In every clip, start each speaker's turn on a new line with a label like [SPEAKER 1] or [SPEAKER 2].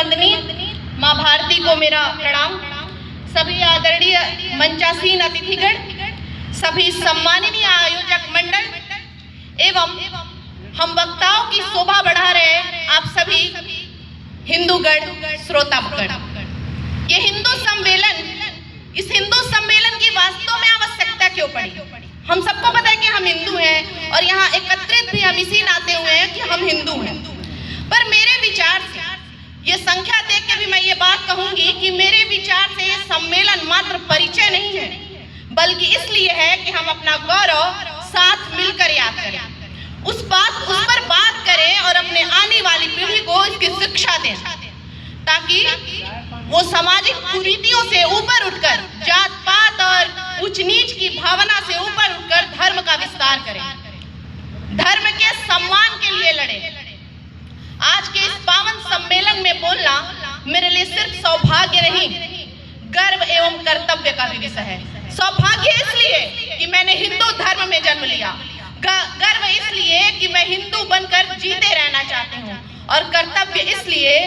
[SPEAKER 1] वंदनीय माँ भारती को मेरा प्रणाम। सभी आदरणीय मंचासीन अतिथिगण, सभी सम्माननीय आयोजक मंडल एवं हम वक्ताओं की शोभा बढ़ा रहे आप सभी हिंदूगण श्रोतागण। ये हिंदू सम्मेलन, इस हिंदू सम्मेलन की वास्तव में आवश्यकता क्यों पड़ी? हम सबको पता है कि हम हिंदू हैं और यहाँ एकत्रित भी हम इसी नाते हुए हैं कि हम हिंदू हैं। पर मेरे विचार से, ये संख्या देख के भी मैं ये बात कहूंगी कि मेरे विचार से ये सम्मेलन मात्र परिचय नहीं है, बल्कि इसलिए है कि हम अपना गौरव साथ मिलकर याद करें, उस पर बात करें और अपने आने वाली पीढ़ी को इसकी शिक्षा दें, ताकि वो सामाजिक कुरीतियों से ऊपर उठकर, जात पात और उच्च नीच की भावना से ऊपर उठकर धर्म का विस्तार करें, धर्म के सम्मान के लिए लड़े। आज के इस पावन सम्मेलन में बोलना मेरे लिए सिर्फ सौभाग्य नहीं, गर्व एवं कर्तव्य का भी विषय है। सौभाग्य इसलिए कि मैंने हिंदू धर्म में जन्म लिया, गर्व इसलिए कि मैं हिंदू बनकर जीते रहना चाहती हूँ, और कर्तव्य इसलिए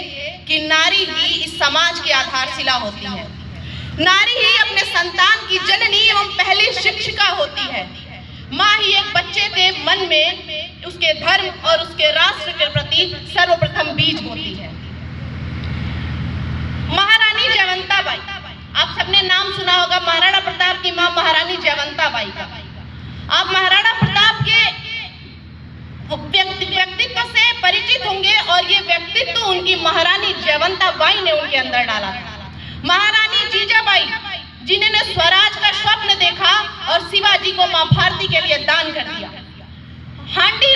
[SPEAKER 1] कि नारी ही इस समाज की आधारशिला होती है। नारी ही अपने संतान की जननी एवं पहली शिक्षिका होती है। माँ ही एक बच्चे के मन में उसके धर्म और उसके राष्ट्र के प्रति सर्वप्रथम बीज होती है। महारानी जयवंताबाई, आप सबने नाम सुना होगा महाराणा प्रताप की मां महारानी जयवंताबाई का। आप महाराणा प्रताप के व्यक्तित्व से परिचित होंगे, और ये व्यक्तित्व उनकी महारानी जयवंताबाई ने उनके अंदर डाला था। महारानी जीजाबाई, जिन्होंने स्वराज का स्वप्न देखा और शिवाजी को मां भारती के लिए दान कर दिया। हांडी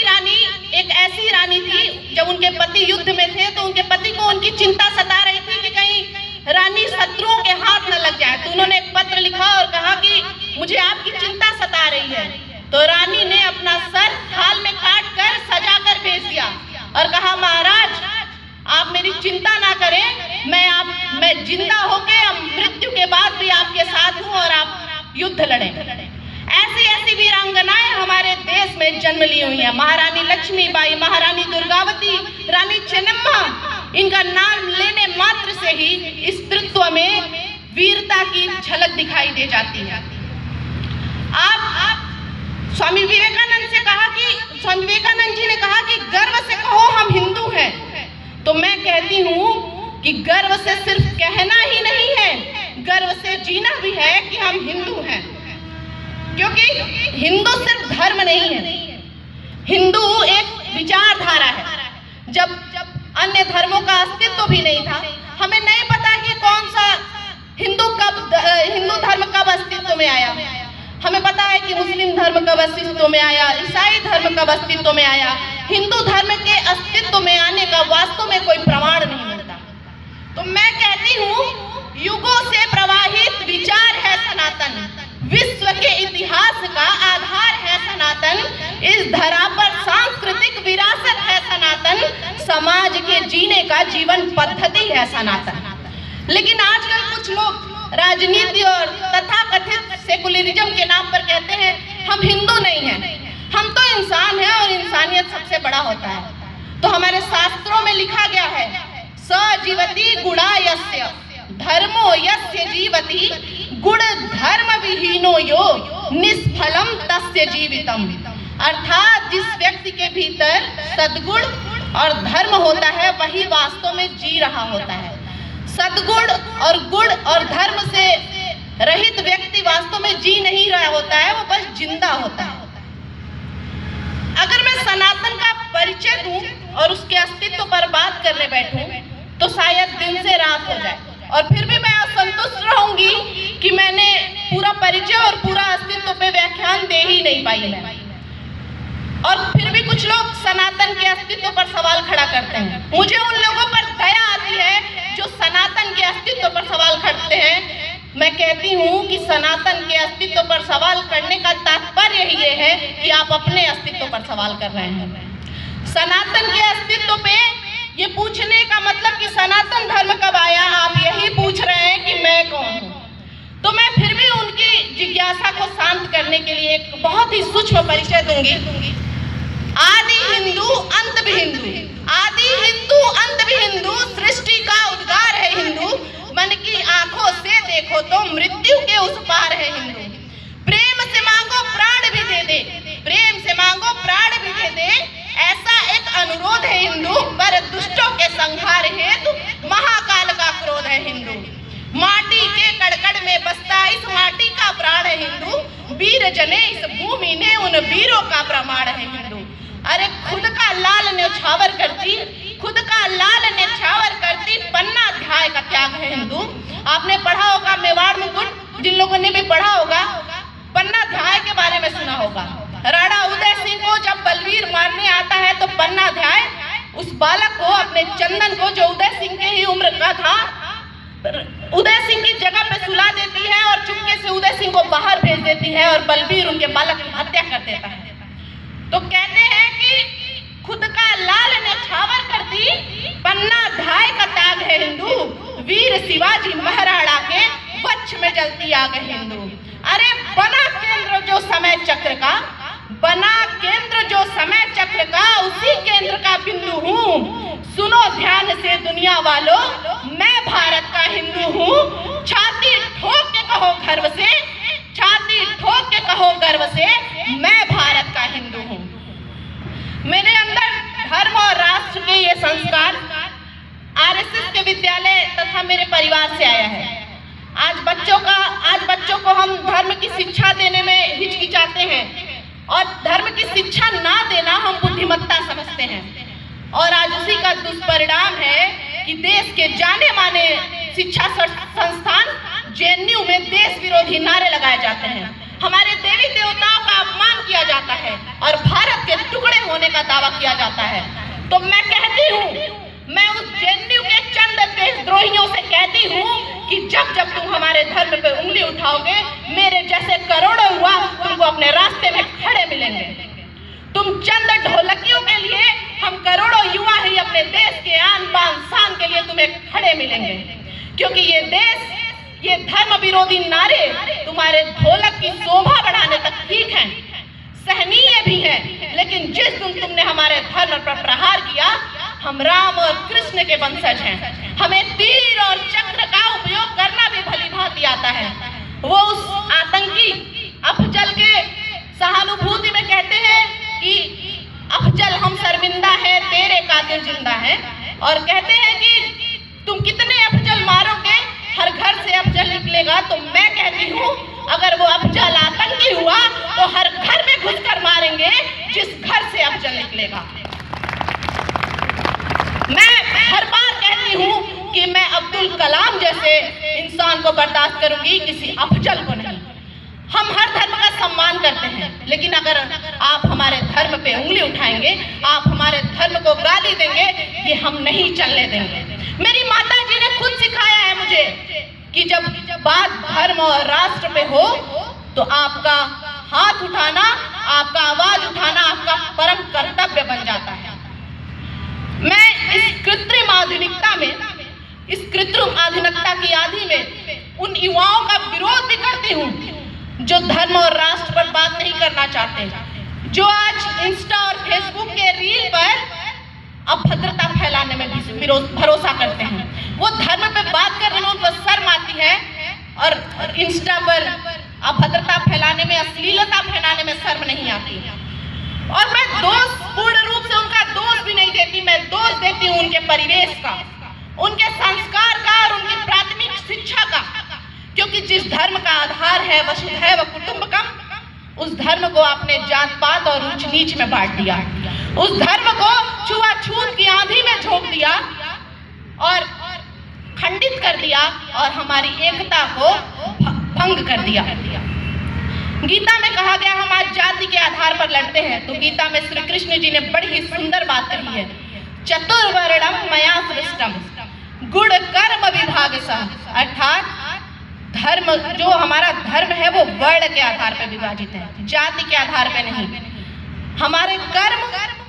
[SPEAKER 1] रानी एक ऐसी रानी थी, जब उनके पति युद्ध में थे तो उनके पति को उनकी चिंता सता रही थी कि कहीं रानी शत्रुओं के हाथ न लग जाए। तो उन्होंने एक पत्र लिखा और कहा कि मुझे आपकी चिंता सता रही है। तो रानी ने अपना सर थाल में काट कर सजा कर भेज दिया और कहा, महाराज आप मेरी चिंता ना करें, मैं जिंदा होके मृत्यु के बाद भी आपके साथ हूँ और आप युद्ध लड़ें। ऐसी वीरांगनाएं हमारे देश में जन्म ली हुई हैं। महारानी लक्ष्मीबाई, महारानी दुर्गावती, रानी चेन्नम्मा, इनका नाम लेने मात्र से ही स्त्रीत्व में वीरता की झलक दिखाई दे जाती है। आप स्वामी विवेकानंद जी ने कहा कि गर्व से कहो हम हिंदू हैं, तो मैं कहती हूँ कि गर्व से सिर्फ कहना ही नहीं है, गर्व से जीना भी है कि हम हिंदू हैं। क्योंकि हिंदू सिर्फ धर्म नहीं है, हिंदू एक विचारधारा है। जब अन्य धर्मों का अस्तित्व भी नहीं था, हमें नहीं पता कि कौन सा हिंदू धर्म कब अस्तित्व में आया। हमें पता है कि मुस्लिम धर्म कब अस्तित्व में आया, ईसाई धर्म कब अस्तित्व में आया। हिंदू धर्म के अस्तित्व में आने का वास्तव में कोई प्रमाण नहीं मिलता। तो मैं कहती हूँ, युगों से प्रवाहित विचार है सनातन, विश्व के इतिहास का आधार है सनातन, इस धरा पर सांस्कृतिक विरासत है सनातन, समाज के जीने का जीवन पद्धति है सनातन। लेकिन आजकल कुछ लोग राजनीति और तथाकथित सेकुलरिज्म के नाम पर कहते हैं हम हिंदू नहीं हैं, हम तो इंसान हैं और इंसानियत सबसे बड़ा होता है। तो हमारे शास्त्रों में लिखा गया है, स जीवति गुणा यस्य धर्मो यस्य जीवति गुण धर्म विहीनो यो निष्फलम तस्य जीवितम। अर्थात जिस व्यक्ति के भीतर सद्गुण और धर्म होता है, वही वास्तव में जी रहा होता है। सद्गुण और गुण और धर्म से रहित व्यक्ति वास्तव में जी नहीं रहा होता है, वो बस जिंदा होता है। अगर मैं सनातन का परिचय दूं और उसके अस्तित्व पर बात करने बैठूं, तो शायद दिन से रात हो जाए, और फिर भी मैं असंतुष्ट रहूंगी कि मैंने पूरा परिचय और पूरा अस्तित्व पे व्याख्यान दे ही नहीं पाई मैं। और फिर भी कुछ लोग सनातन के अस्तित्व पर सवाल खड़ा करते हैं। मुझे उन लोगों पर दया आती है जो सनातन के अस्तित्व पर सवाल करते हैं। मैं कहती हूँ कि सनातन के अस्तित्व पर सवाल करने का तात्पर्य ये है कि आप अपने अस्तित्व पर सवाल कर रहे हैं। सनातन के अस्तित्व पे ये पूछने का मतलब कि सनातन धर्म कब आया, आप यही पूछ रहे हैं कि मैं कौन हूँ। तो मैं फिर भी उनकी जिज्ञासा को शांत करने के लिए एक बहुत ही सूक्ष्म परिचय दूंगी। आदि हिंदू अंत भी हिंदू, आदि हिंदू अंत भी हिंदू, सृष्टि का उद्गार है हिंदू, मन की आंखों से देखो तो मृत्यु के उस पार है हिंदू। प्रेम से मांगो प्राण भी दे दे, प्रेम से मांगो प्राण भी दे दे, ऐसा एक अनुरोध है हिंदू, पर दुष्टों के संहार हेतु महाकाल का क्रोध है हिंदू। माटी के कड़कड़ में बसता इस माटी का प्राण है हिंदू, वीर जने इस भूमि ने उन वीरों का प्रमाण है हिंदू। अरे खुद का लाल न्यौछावर करती, खुद का लाल न्यौछावर करती, पन्ना अध्याय का त्याग है हिंदू। आपने पढ़ा होगा मेवाड़ मुकुट, जिन लोगों ने भी पढ़ा होगा, पन्ना अध्याय के बारे में सुना होगा। राणा उदय सिंह को जब बलवीर मारने आता है तो पन्ना अध्याय उस बालक को, अपने चंदन को, जो उदय सिंह के ही उम्र का था, उदय सिंह की जगह पे सुला देती है और चुपके से उदय सिंह को बाहर भेज देती है और बलबीर उनके बालक की हत्या कर देता है। तो कहते हैं कि खुद का लाल न्यौछावर करती, पन्ना अध्याय का त्याग है हिंदू, वीर शिवाजी महाराणा के वक्ष में जलती आग है हिंदू। अरे बना केंद्र जो समय चक्र का, बना केंद्र जो समय चक्र का, उसी केंद्र का बिंदु हूँ। सुनो ध्यान से दुनिया वालों, मैं भारत का हिंदू हूँ। छाती ठोक के कहो गर्व से, छाती ठोक के कहो गर्व से, मैं भारत का हिंदू हूँ। मेरे अंदर धर्म और राष्ट्र के ये संस्कार आरएसएस के विद्यालय तथा मेरे परिवार से आया है। आज बच्चों को हम धर्म की शिक्षा देने में हिचकिचाते हैं और धर्म की शिक्षा ना देना हम बुद्धिमत्ता समझते हैं। और आज उसी का दुष्परिणाम है कि देश के जाने माने शिक्षा संस्थान जेएनयू में देश विरोधी नारे लगाए जाते हैं, हमारे देवी देवताओं का अपमान किया जाता है और भारत के टुकड़े होने का दावा किया जाता है। तो मैं कहती हूँ, मैं उस जेएनयू के चंद देशद्रोहियों से कहती हूँ कि जब जब तुम हमारे धर्म पे उंगली उठाओगे, मेरे जैसे करोड़ों युवा तुमको अपने रास्ते में खड़े मिलेंगे। तुम चंद ढोलकियों के लिए, हम करोड़ों युवा ही अपने देश के आन बान शान के लिए तुम्हें खड़े मिलेंगे, क्योंकि ये देश, ये धर्म विरोधी नारे तुम्हारे ढोलक की शोभा बढ़ाने तक ठीक है, सहनीय भी है, लेकिन जिस दिन तुमने हमारे धर्म पर प्रहार किया, हम राम और कृष्ण के वंशज हैं, हमें तीर और चक्र का उपयोग करना भी भली भांति आता है। वो उस आतंकी अफजल के सहानुभूति में कहते हैं कि अफजल हम शर्मिंदा है, तेरे कातिल जिंदा है, और कहते हैं कि तुम कितने अफजल मारोगे, हर घर से अफजल निकलेगा। तो मैं कहती हूँ, अगर वो अफजल आतंकी हुआ तो हर घर में घुसकर मारेंगे जिस घर से अफजल निकलेगा। मैं हर बार कहती हूँ कि मैं अब्दुल कलाम जैसे इंसान को बर्दाश्त करूंगी, किसी अफजल को नहीं। हम हर धर्म का सम्मान करते हैं, लेकिन अगर आप हमारे धर्म पे उंगली उठाएंगे, आप हमारे धर्म को गाली देंगे, ये हम नहीं चलने देंगे। मेरी माता जी ने खुद सिखाया है मुझे कि जब बात धर्म और राष्ट्र पे हो तो आपका हाथ उठाना, आपका आवाज उठाना आपका परम कर्तव्य बन जाता है। मैं इस कृत्रिम आधुनिकता में, इस कृत्रिम आधुनिकता की आदि में उन युवाओं का विरोध भी करती हूँ जो धर्म और राष्ट्र पर बात नहीं करना चाहते, जो आज इंस्टा और फेसबुक के रील पर अभद्रता फैलाने में भरोसा करते हैं। वो धर्म पे बात करने में उनको शर्म आती है और इंस्टा पर अभद्रता फैलाने में, अश्लीलता फैलाने में शर्म नहीं आती। और मैं दोष, पूर्ण रूप से उनका दोष भी नहीं देती, मैं दोष देती हूँ उनके परिवेश का, उनके संस्कार का और उनकी प्राथमिक शिक्षा का। क्योंकि जिस धर्म का आधार है वसुधैव कुटुंबकम, उस धर्म को आपने जात पात और ऊंच नीच में बांट दिया, उस धर्म को छुआछूत की आंधी में झोंक दिया और खंडित कर दिया और हमारी एकता को भंग कर दिया। गीता में कहा गया हम आज जाति के आधार पर लड़ते हैं, तो गीता में श्री कृष्ण जी ने बड़ी ही सुंदर बात कही है, चतुर्वर्णम मया सृष्टम गुण कर्म विभागसः, अर्थात धर्म, जो हमारा धर्म है वो वर्ण के आधार पर विभाजित है, जाति के आधार पर नहीं। हमारे कर्म,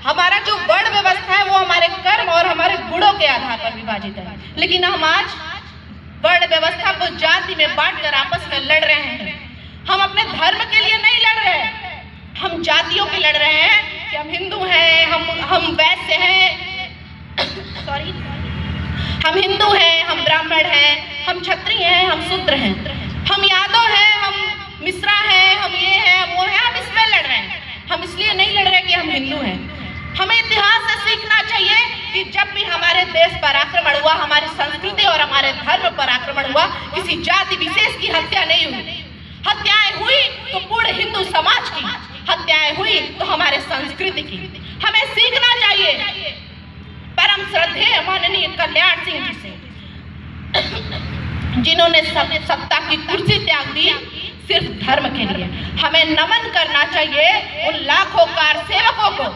[SPEAKER 1] हमारा जो वर्ण व्यवस्था है वो हमारे कर्म और हमारे गुणों के आधार पर विभाजित है। लेकिन हम आज वर्ण व्यवस्था को जाति में बांटकर आपस में लड़ रहे हैं। हम अपने धर्म के लिए नहीं लड़ रहे हैं, हम जातियों के लड़ रहे हैं कि हम हिंदू हैं, हम वैश्य हैं, सॉरी, हम हिंदू हैं, हम ब्राह्मण हैं, हम क्षत्रिय हैं, हम शूद्र हैं, हम यादव हैं, हम मिश्रा हैं, हम ये हैं, हम वो हैं, हम इसमें लड़ रहे हैं। हम इसलिए नहीं लड़ रहे कि हम हिंदू हैं। हमें इतिहास से सीखना चाहिए कि जब भी हमारे देश पर आक्रमण हुआ, हमारी संस्कृति और हमारे धर्म पर आक्रमण हुआ, किसी जाति विशेष की हत्या नहीं हुई। हत्याएं हुई तो पूर्ण हिंदू समाज की, हत्याएं हुई तो हमारे संस्कृति की। हमें सीखना चाहिए परम श्रद्धेय माननीय कल्याण सिंह जी से, जिन्होंने सत्ता की कुर्सी त्याग दी सिर्फ धर्म के लिए। हमें नमन करना चाहिए उन लाखों कार सेवकों को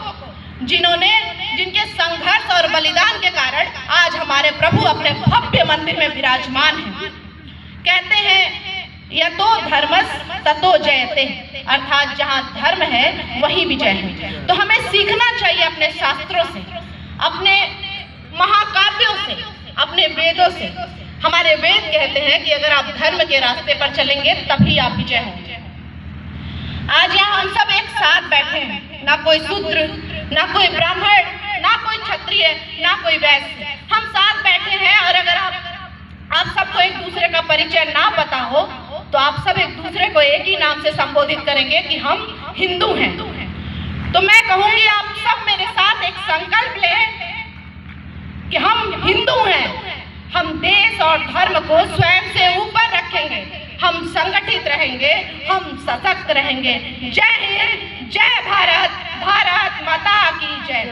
[SPEAKER 1] जिन्होंने, जिनके संघर्ष और बलिदान के कारण आज हमारे प्रभु अपने भव्य मंदिर में विराजमान हैं। कहते हैं यतो धर्मस् ततो जयते, अर्थात जहाँ धर्म है वहीं विजय है। तो हमें सीखना चाहिए अपने शास्त्रों से, अपने महाकाव्यों से, अपने वेदों से। हमारे वेद कहते हैं कि अगर आप धर्म के रास्ते पर चलेंगे तभी आप विजय होंगे। आज यहाँ हम सब एक साथ बैठे हैं, ना कोई शूद्र, ना कोई ब्राह्मण, ना कोई क्षत्रिय, ना कोई वैश्य, हम साथ बैठे हैं। और अगर आप सबको एक दूसरे का परिचय ना पता हो तो आप सब एक दूसरे को एक ही नाम से संबोधित करेंगे कि हम हिंदू हैं। तो मैं कहूंगी आप सब मेरे साथ एक संकल्प लें कि हम हिंदू हैं। हम देश और धर्म को स्वयं से ऊपर रखेंगे, हम संगठित रहेंगे, हम सशक्त रहेंगे। जय हिंद, जय भारत, भारत माता की जय।